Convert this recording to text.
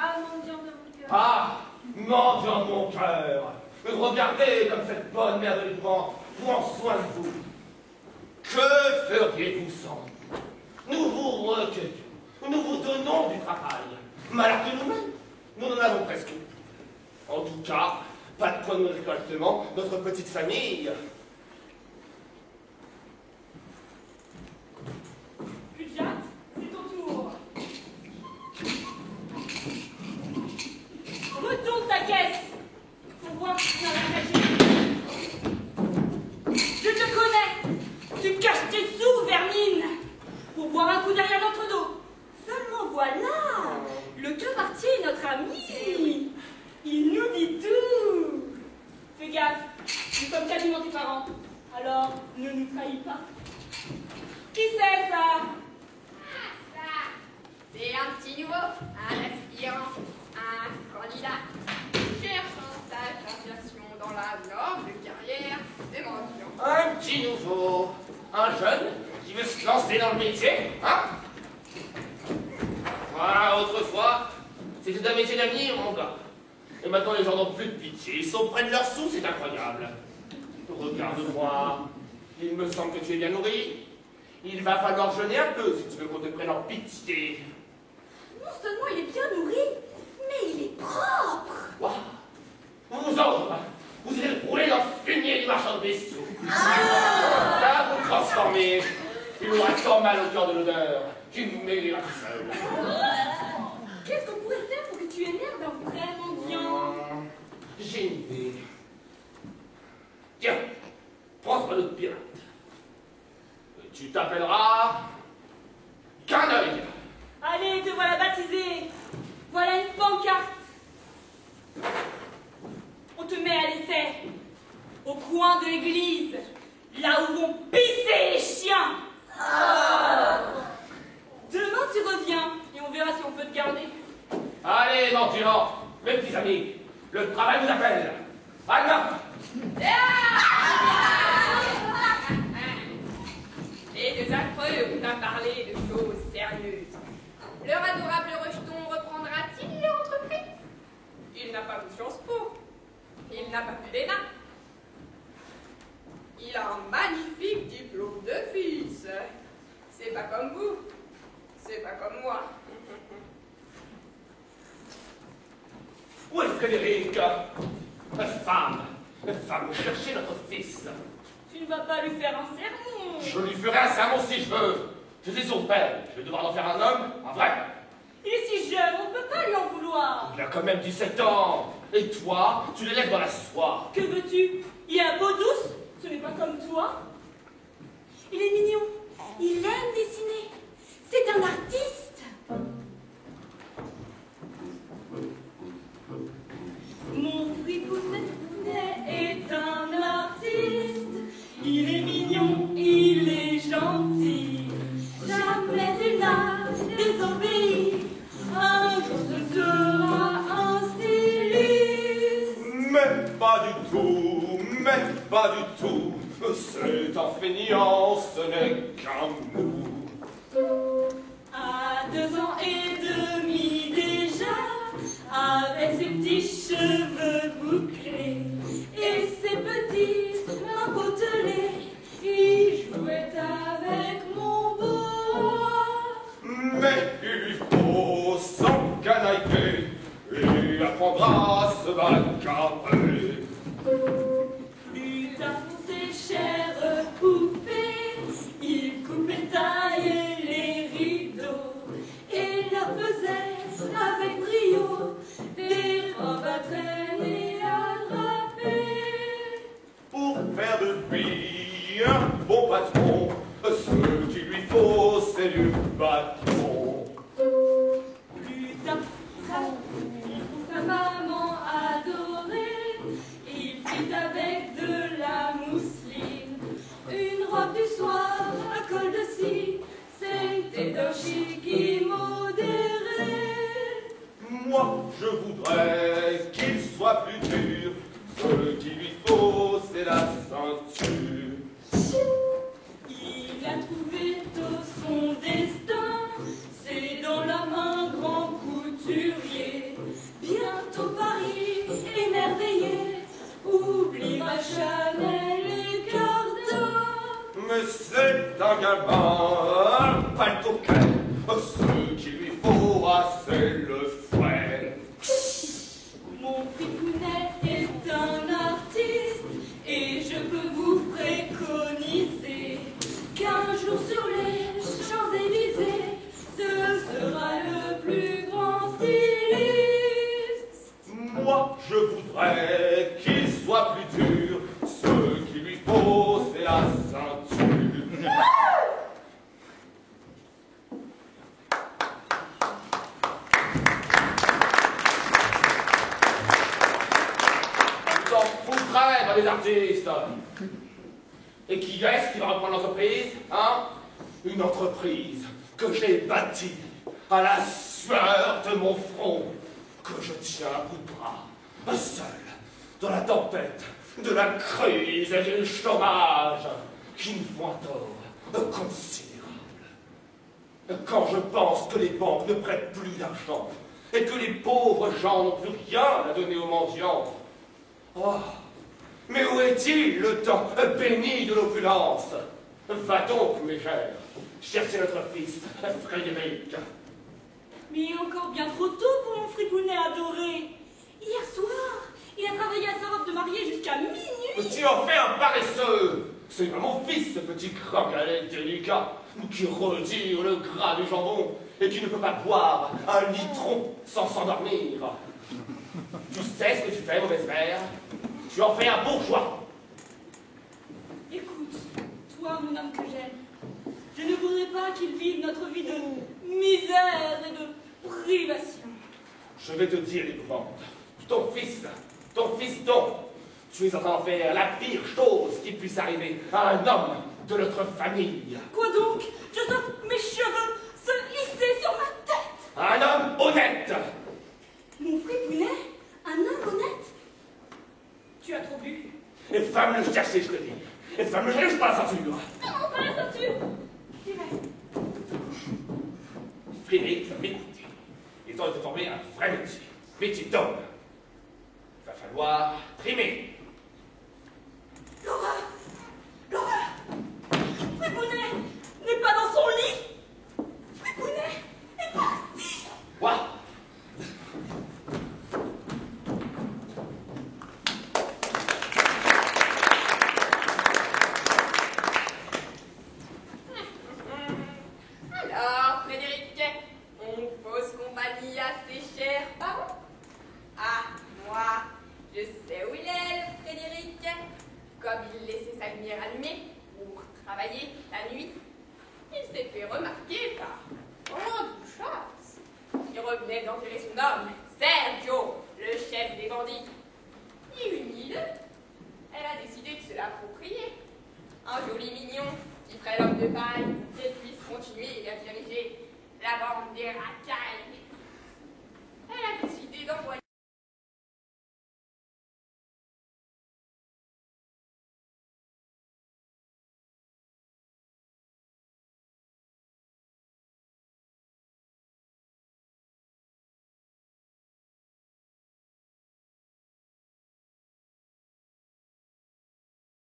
Ah, mendiant de mon cœur. Ah, mendiant de mon cœur. Regardez comme cette bonne mère de l'épouvant prend soin de vous. Que feriez-vous sans nous? Nous vous recueillons, nous vous donnons du travail. Mais alors que nous-mêmes, nous n'en avons presque plus. En tout cas, pas de point de récoltement, notre petite famille. Pujat, c'est ton tour. Retourne ta caisse pour voir si tu as rien caché. Je te connais. Tu caches tes sous, vermine, pour boire un coup derrière notre dos. Seulement voilà, le cabaretier est notre ami. Il nous dit tout. Fais gaffe, nous sommes quasiment tes parents. Alors, ne nous trahis pas. Qui c'est ça? Ah, ça, c'est un petit nouveau, un aspirant, un candidat qui cherche un stage d'insertion dans la noble carrière des mendiants. Un petit nouveau, un jeune qui veut se lancer dans le métier, hein? Voilà, autrefois, c'était un métier d'avenir, mon gars. Et maintenant, les gens n'ont plus de pitié. Ils sont près de leurs sous, c'est incroyable. Regarde-moi. Il me semble que tu es bien nourri. Il va falloir jeûner un peu si tu veux qu'on te prenne en pitié. Non seulement il est bien nourri, mais il est propre. Waouh! Vous autres, vous allez rouler dans le fumier du marchand de bestiaux. Ça va vous transformer. Il aura tant mal au cœur de l'odeur qu'il maigrira tout seul. Qu'est-ce qu'on pourrait faire pour que tu aies l'air d'un vrai mendiant? J'ai une idée. Tiens, prends ce notre pirate. Tu t'appelleras Canaille. Allez, te voilà baptisé. Voilà une pancarte. On te met à l'essai, au coin de l'église, là où vont pisser les chiens. Demain tu reviens et on verra si on peut te garder. Allez, mendiants, mes petits amis, le travail vous appelle. Allez, Les deux affreux ont à parler de choses sérieuses. Leur adorable rejeton reprendra-t-il l'entreprise? Il n'a pas vu Sciences Po. Il n'a pas vu l'ENA. Il a un magnifique diplôme de fils. C'est pas comme vous. C'est pas comme moi. où est Frédéric? Femme, cherchez notre fils. Tu ne vas pas lui faire un sermon. Je lui ferai un sermon si je veux. Je suis son père. Je vais devoir en faire un homme, un vrai. Il est si jeune, on ne peut pas lui en vouloir. Il a quand même 17 ans. Et toi, tu l'élèves dans la soie. Que veux-tu? Il a beau douce, ce n'est pas comme toi. Il est mignon, il aime dessiner. C'est un artiste. Mon fripounet est un artiste. Il est mignon, il est gentil. Jamais il n'a désobéi. Un jour ce sera un styliste. Mais pas du tout, mais pas du tout. C'est un feignant, ce n'est qu'un mou. À 2 ans et demi déjà, avec ses petits cheveux bouclés et ses petites mains potelées, il jouait avec mon beau. Mais il lui faut s'encanailler et apprendra à se bagarrer. Plus tard, ses chères poupées, il coupait, taillait les rideaux et leur faisait avec brio des robes à traîner à draper. Pour faire de lui un bon patron, ce qu'il lui faut, c'est du bâton. Plus tard, sa maman adorée, il fit avec de la mousseline une robe du soir à col de scie. C'était d'un chic immodéré. Moi, je voudrais qu'il soit plus dur. Ce qu'il lui faut, c'est la ceinture. Il a trouvé tôt son destin, c'est dans la main grand couturier. un gamin, pas le toquet. Ce qu'il lui faut, c'est le fouet. Mon fripounet est un artiste et je peux vous préconiser qu'un jour sur les Champs-Élysées, ce sera le plus grand styliste. Moi, je voudrais qu'il soit plus dur. Ce qu'il lui faut, c'est la ceinture. Des artistes. Et qui est-ce qui va reprendre l'entreprise, hein? Une entreprise que j'ai bâtie à la sueur de mon front, que je tiens à bout de bras, seul, dans la tempête de la crise et du chômage, qui me font un tort considérable. Quand je pense que les banques ne prêtent plus d'argent et que les pauvres gens n'ont plus rien à donner aux mendiants, oh, mais où est-il le temps béni de l'opulence? Va donc, mes chers, chercher notre fils, Frédéric. Mais encore bien trop tôt pour mon fripounet adoré. Hier soir, il a travaillé à sa robe de mariée jusqu'à minuit. Tu en fais un paresseux. C'est pas mon fils, ce petit gringalet délicat, qui retire le gras du jambon et qui ne peut pas boire un litron sans s'endormir. Tu sais ce que tu fais, mauvaise mère? Tu en fais un bourgeois. Écoute, toi, mon homme que j'aime, je ne voudrais pas qu'il vive notre vie de misère et de privation. Je vais te dire, l'épouvante, ton fiston, tu es en train de faire la pire chose qui puisse arriver à un homme de notre famille. Quoi donc? Je sens mes cheveux se hisser sur ma tête. Un homme honnête. Mon fripounet? Un homme honnête? Tu as trop bu. Et va me le chercher, je te dis. Et va me le chercher, pas la ceinture. Non, pas la ceinture. Dirais. Frédéric, tu vas m'écouter. Il est temps de te former un vrai métier d'homme. Il va falloir trimer. L'horreur! L'horreur! Fripounet n'est pas dans son lit. Fripounet est parti. Quoi? Alors, Frédéric, on pose compagnie à ses chers parents? Ah, moi, je sais où il est, le Frédéric. Comme il laissait sa lumière allumée pour travailler la nuit, il s'est fait remarquer par grande chance. Il revenait d'enterrer son homme, Sergio, le chef des bandits. Et une île, elle a décidé de se l'approprier. Un joli mignon qui ferait l'homme de paille, qu'elle puisse continuer à diriger la bande des rats.